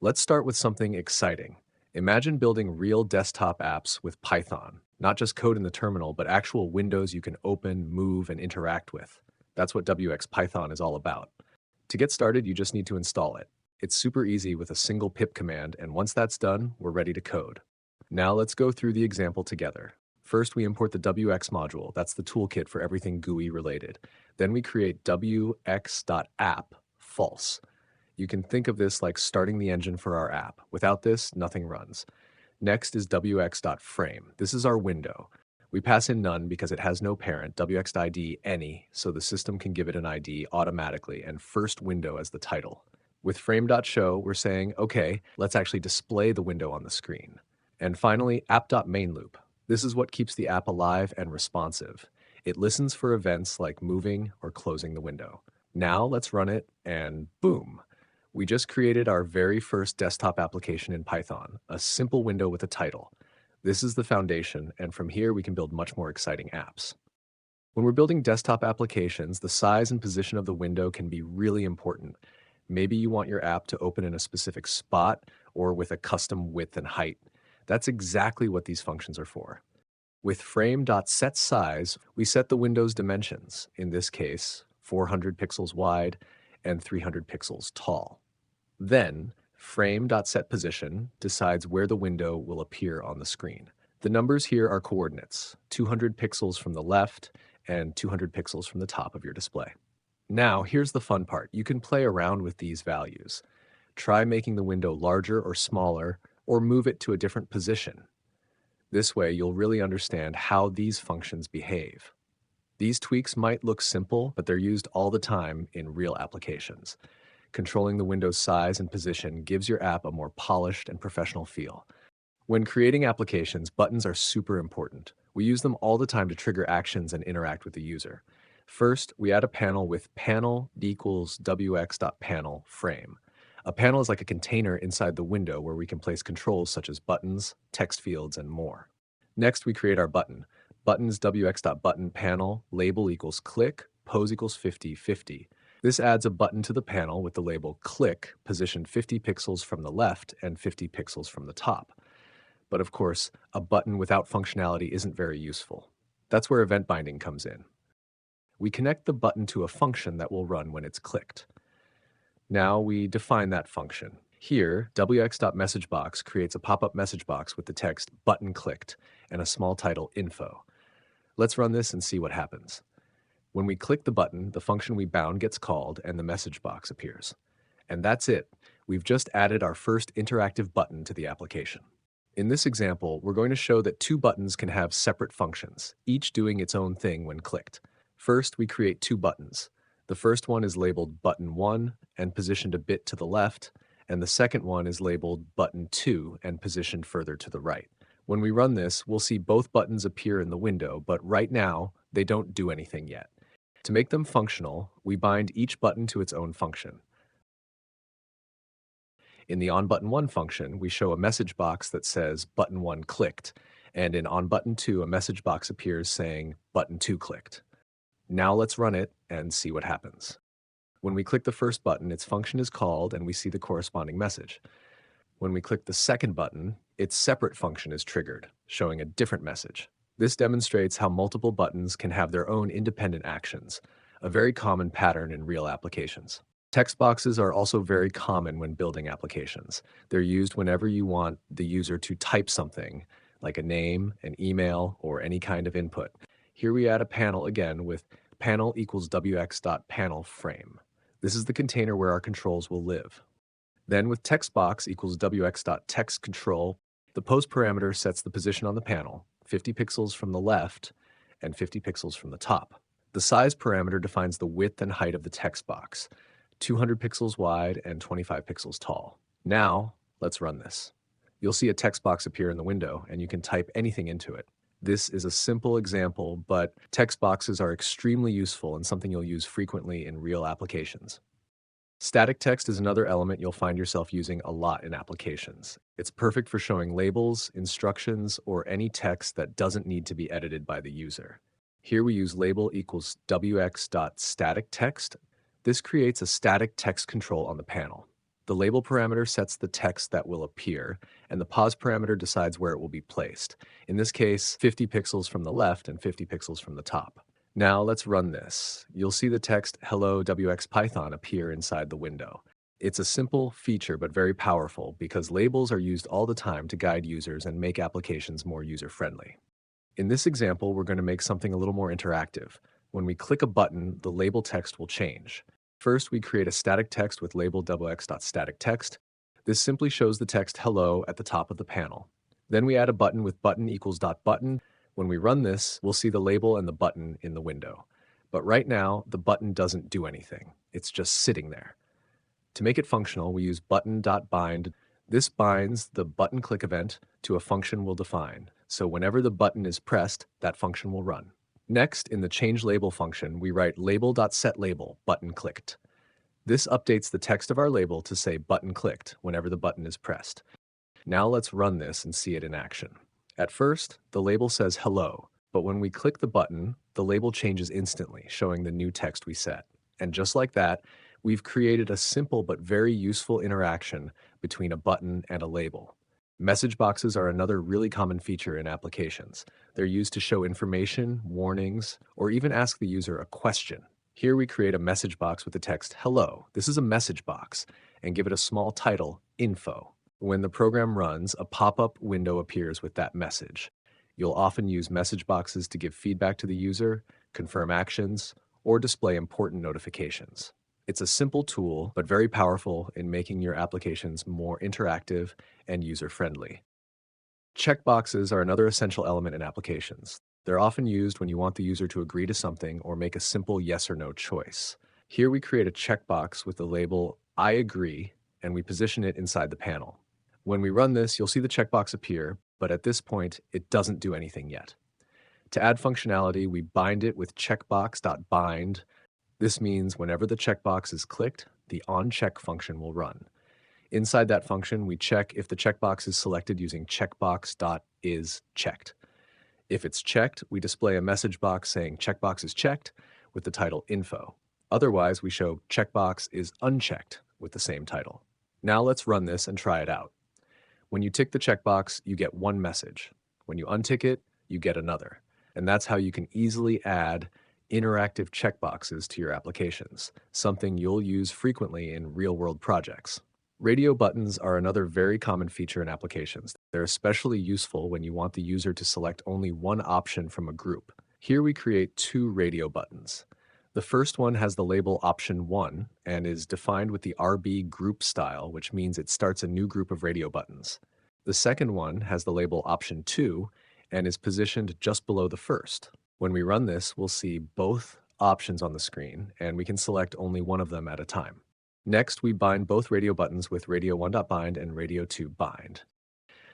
Let's start with something exciting. Imagine building real desktop apps with Python, not just code in the terminal, but actual windows you can open, move, and interact with. That's what wxPython is all about. To get started, you just need to install it. It's super easy with a single pip command, and once that's done, we're ready to code. Now let's go through the example together. First, we import the wx module. That's the toolkit for everything GUI related. Then we create wx.app false. You can think of this like starting the engine for our app. Without this, nothing runs. Next is wx.frame. This is our window. We pass in none because it has no parent, wx.id any, so the system can give it an ID automatically, and first window as the title. With frame.show, we're saying, okay, let's actually display the window on the screen. And finally, app.mainLoop. This is what keeps the app alive and responsive. It listens for events like moving or closing the window. Now let's run it, and boom. We just created our very first desktop application in Python, a simple window with a title. This is the foundation, and from here we can build much more exciting apps. When we're building desktop applications, the size and position of the window can be really important. Maybe you want your app to open in a specific spot or with a custom width and height. That's exactly what these functions are for. With frame.setSize, we set the window's dimensions, in this case, 400 pixels wide and 300 pixels tall. Then, frame.setPosition decides where the window will appear on the screen. The numbers here are coordinates, 200 pixels from the left and 200 pixels from the top of your display. Now, here's the fun part. You can play around with these values. Try making the window larger or smaller, or move it to a different position. This way, you'll really understand how these functions behave. These tweaks might look simple, but they're used all the time in real applications. Controlling the window's size and position gives your app a more polished and professional feel. When creating applications, buttons are super important. We use them all the time to trigger actions and interact with the user. First, we add a panel with panel equals wx.panel frame. A panel is like a container inside the window where we can place controls such as buttons, text fields, and more. Next, we create our button. Buttons wx.button panel label equals click, pose equals 50, 50. This adds a button to the panel with the label click positioned 50 pixels from the left and 50 pixels from the top. But of course, a button without functionality isn't very useful. That's where event binding comes in. We connect the button to a function that will run when it's clicked. Now we define that function. Here, wx.messagebox creates a pop-up message box with the text button clicked and a small title info. Let's run this and see what happens. When we click the button, the function we bound gets called and the message box appears. And that's it. We've just added our first interactive button to the application. In this example, we're going to show that two buttons can have separate functions, each doing its own thing when clicked. First, we create two buttons. The first one is labeled Button 1 and positioned a bit to the left, and the second one is labeled Button 2 and positioned further to the right. When we run this, we'll see both buttons appear in the window, but right now, they don't do anything yet. To make them functional, we bind each button to its own function. In the onButton1 function, we show a message box that says Button 1 clicked, and in onButton2, a message box appears saying Button 2 clicked. Now let's run it and see what happens. When we click the first button, its function is called and we see the corresponding message. When we click the second button, its separate function is triggered, showing a different message. This demonstrates how multiple buttons can have their own independent actions, a very common pattern in real applications. Text boxes are also very common when building applications. They're used whenever you want the user to type something, like a name, an email, or any kind of input. Here we add a panel again with panel equals wx.panel frame. This is the container where our controls will live. Then with textbox equals wx.text control, the pose parameter sets the position on the panel, 50 pixels from the left and 50 pixels from the top. The size parameter defines the width and height of the text box, 200 pixels wide and 25 pixels tall. Now, let's run this. You'll see a text box appear in the window and you can type anything into it. This is a simple example, but text boxes are extremely useful and something you'll use frequently in real applications. Static text is another element you'll find yourself using a lot in applications. It's perfect for showing labels, instructions, or any text that doesn't need to be edited by the user. Here we use label equals wx.staticText. This creates a static text control on the panel. The label parameter sets the text that will appear, and the pause parameter decides where it will be placed. In this case, 50 pixels from the left and 50 pixels from the top. Now let's run this. You'll see the text "Hello wxPython" appear inside the window. It's a simple feature but very powerful because labels are used all the time to guide users and make applications more user-friendly. In this example, we're going to make something a little more interactive. When we click a button, the label text will change. First, we create a static text with label wx.staticText. This simply shows the text "hello" at the top of the panel. Then we add a button with button equals .button. When we run this, we'll see the label and the button in the window. But right now, the button doesn't do anything. It's just sitting there. To make it functional, we use button.bind. This binds the button click event to a function we'll define. So whenever the button is pressed, that function will run. Next, in the change label function, we write label.setLabel button clicked. This updates the text of our label to say button clicked whenever the button is pressed. Now let's run this and see it in action. At first, the label says hello, but when we click the button, the label changes instantly, showing the new text we set. And just like that, we've created a simple but very useful interaction between a button and a label. Message boxes are another really common feature in applications. They're used to show information, warnings, or even ask the user a question. Here we create a message box with the text "Hello, this is a message box," and give it a small title, "Info." When the program runs, a pop-up window appears with that message. You'll often use message boxes to give feedback to the user, confirm actions, or display important notifications. It's a simple tool, but very powerful in making your applications more interactive and user-friendly. Checkboxes are another essential element in applications. They're often used when you want the user to agree to something or make a simple yes or no choice. Here we create a checkbox with the label "I agree," and we position it inside the panel. When we run this, you'll see the checkbox appear, but at this point, it doesn't do anything yet. To add functionality, we bind it with checkbox.bind. This means whenever the checkbox is clicked, the onCheck function will run. Inside that function, we check if the checkbox is selected using checkbox.isChecked. If it's checked, we display a message box saying "checkbox is checked" with the title "Info." Otherwise, we show "checkbox is unchecked" with the same title. Now let's run this and try it out. When you tick the checkbox, you get one message. When you untick it, you get another. And that's how you can easily add interactive checkboxes to your applications, something you'll use frequently in real-world projects. Radio buttons are another very common feature in applications. They're especially useful when you want the user to select only one option from a group. Here we create two radio buttons. The first one has the label option 1 and is defined with the RB group style, which means it starts a new group of radio buttons. The second one has the label option 2 and is positioned just below the first. When we run this, we'll see both options on the screen, and we can select only one of them at a time. Next, we bind both radio buttons with radio1.bind and radio2.bind.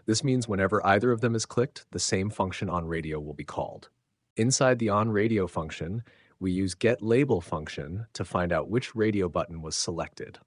This means whenever either of them is clicked, the same function on radio will be called. Inside the onRadio function, we use getLabel function to find out which radio button was selected.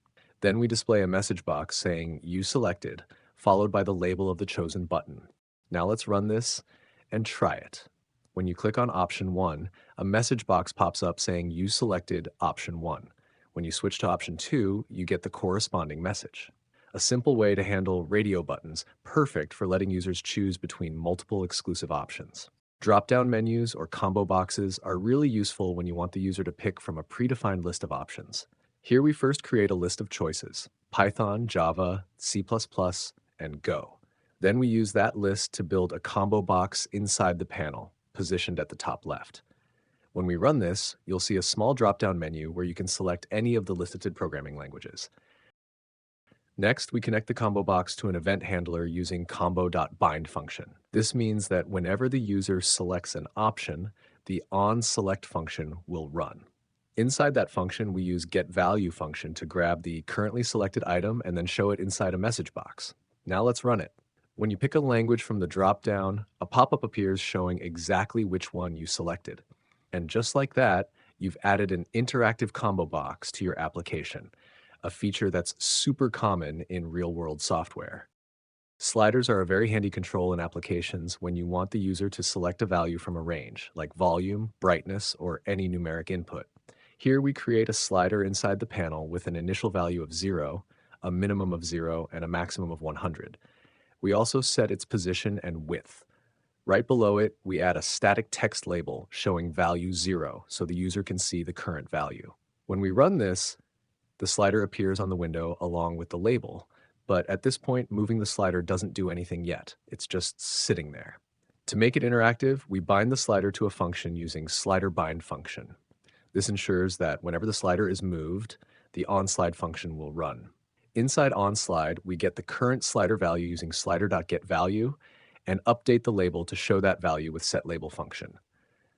Then we display a message box saying "You selected," followed by the label of the chosen button. Now let's run this and try it. When you click on option 1, a message box pops up saying "You selected option 1." When you switch to option 2, you get the corresponding message. A simple way to handle radio buttons, perfect for letting users choose between multiple exclusive options. Drop-down menus or combo boxes are really useful when you want the user to pick from a predefined list of options. Here we first create a list of choices: Python, Java, C++, and Go. Then we use that list to build a combo box inside the panel, positioned at the top left. When we run this, you'll see a small drop-down menu where you can select any of the listed programming languages. Next, we connect the combo box to an event handler using combo.bind function. This means that whenever the user selects an option, the onSelect function will run. Inside that function, we use getValue function to grab the currently selected item and then show it inside a message box. Now let's run it. When you pick a language from the drop-down, a pop-up appears showing exactly which one you selected. And just like that, you've added an interactive combo box to your application, a feature that's super common in real-world software. Sliders are a very handy control in applications when you want the user to select a value from a range, like volume, brightness, or any numeric input. Here we create a slider inside the panel with an initial value of 0, a minimum of 0, and a maximum of 100. We also set its position and width. Right below it, we add a static text label showing value 0 so the user can see the current value. When we run this, the slider appears on the window along with the label, but at this point, moving the slider doesn't do anything yet. It's just sitting there. To make it interactive, we bind the slider to a function using sliderBind function. This ensures that whenever the slider is moved, the onSlide function will run. Inside onSlide, we get the current slider value using slider.getValue and update the label to show that value with setLabel function.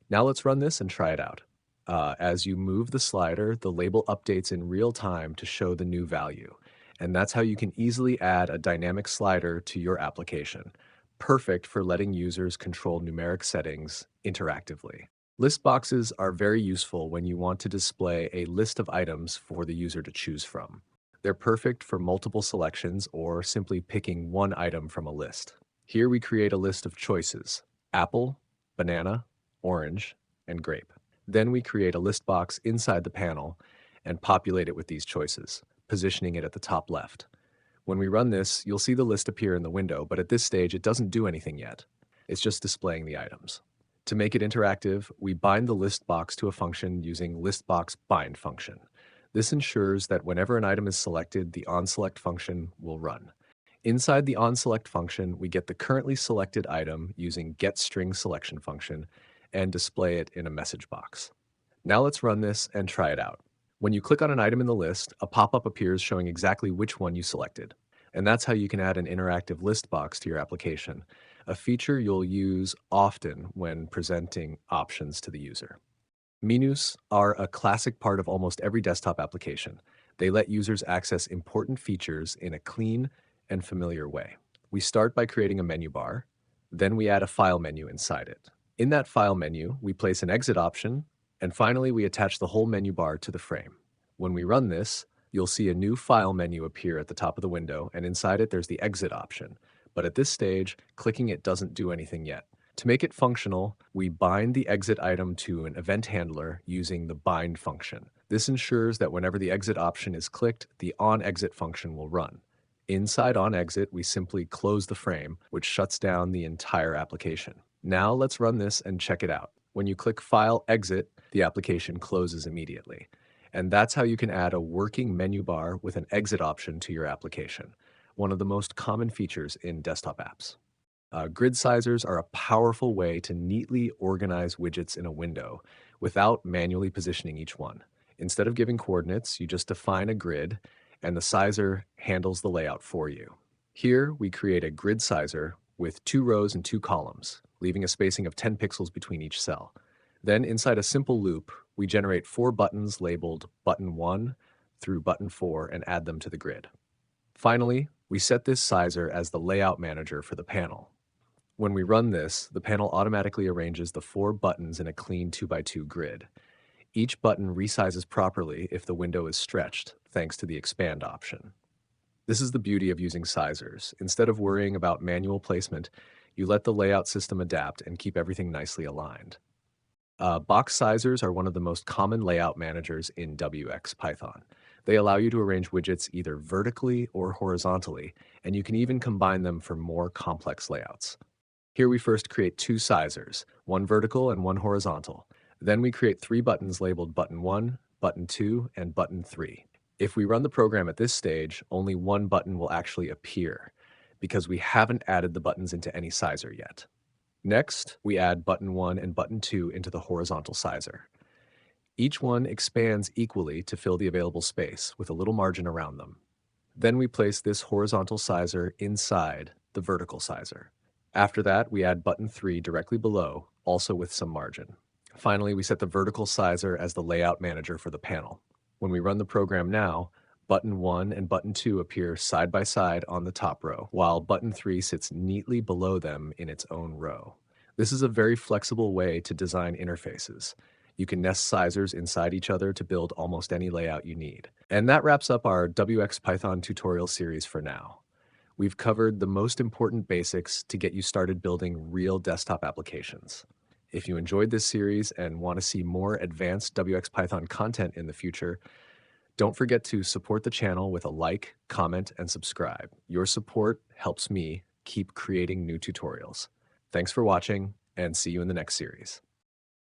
Now let's run this and try it out. As you move the slider, the label updates in real time to show the new value. And that's how you can easily add a dynamic slider to your application. Perfect for letting users control numeric settings interactively. ListBoxes are very useful when you want to display a list of items for the user to choose from. They're perfect for multiple selections or simply picking one item from a list. Here we create a list of choices: apple, banana, orange, and grape. Then we create a list box inside the panel and populate it with these choices, positioning it at the top left. When we run this, you'll see the list appear in the window, but at this stage it doesn't do anything yet. It's just displaying the items. To make it interactive, we bind the list box to a function using ListBoxBind function. This ensures that whenever an item is selected, the onSelect function will run. Inside the onSelect function, we get the currently selected item using getStringSelection function and display it in a message box. Now let's run this and try it out. When you click on an item in the list, a pop-up appears showing exactly which one you selected. And that's how you can add an interactive list box to your application, a feature you'll use often when presenting options to the user. Menus are a classic part of almost every desktop application. They let users access important features in a clean and familiar way. We start by creating a menu bar, then we add a file menu inside it. In that file menu, we place an exit option, and finally we attach the whole menu bar to the frame. When we run this, you'll see a new file menu appear at the top of the window, and inside it there's the exit option. But at this stage, clicking it doesn't do anything yet. To make it functional, we bind the exit item to an event handler using the bind function. This ensures that whenever the exit option is clicked, the onExit function will run. Inside onExit, we simply close the frame, which shuts down the entire application. Now let's run this and check it out. When you click File Exit, the application closes immediately. And that's how you can add a working menu bar with an exit option to your application, one of the most common features in desktop apps. GridSizers are a powerful way to neatly organize widgets in a window without manually positioning each one. Instead of giving coordinates, you just define a grid, and the sizer handles the layout for you. Here, we create a GridSizer with 2 rows and 2 columns, leaving a spacing of 10 pixels between each cell. Then, inside a simple loop, we generate 4 buttons labeled Button 1 through Button 4 and add them to the grid. Finally, we set this sizer as the layout manager for the panel. When we run this, the panel automatically arranges the 4 buttons in a clean 2x2 grid. Each button resizes properly if the window is stretched, thanks to the expand option. This is the beauty of using sizers. Instead of worrying about manual placement, you let the layout system adapt and keep everything nicely aligned. Box sizers are one of the most common layout managers in wxPython. They allow you to arrange widgets either vertically or horizontally, and you can even combine them for more complex layouts. Here we first create 2 sizers, one vertical and one horizontal. Then we create 3 buttons labeled Button 1, Button 2, and Button 3. If we run the program at this stage, only one button will actually appear, because we haven't added the buttons into any sizer yet. Next, we add Button 1 and Button 2 into the horizontal sizer. Each one expands equally to fill the available space, with a little margin around them. Then we place this horizontal sizer inside the vertical sizer. After that, we add Button 3 directly below, also with some margin. Finally, we set the vertical sizer as the layout manager for the panel. When we run the program now, Button 1 and Button 2 appear side by side on the top row, while Button 3 sits neatly below them in its own row. This is a very flexible way to design interfaces. You can nest sizers inside each other to build almost any layout you need. And that wraps up our wxPython tutorial series for now. We've covered the most important basics to get you started building real desktop applications. If you enjoyed this series and want to see more advanced wxPython content in the future, Don't forget to support the channel with a like, comment, and subscribe. Your support helps me keep creating new tutorials. Thanks for watching, and see you in the next series.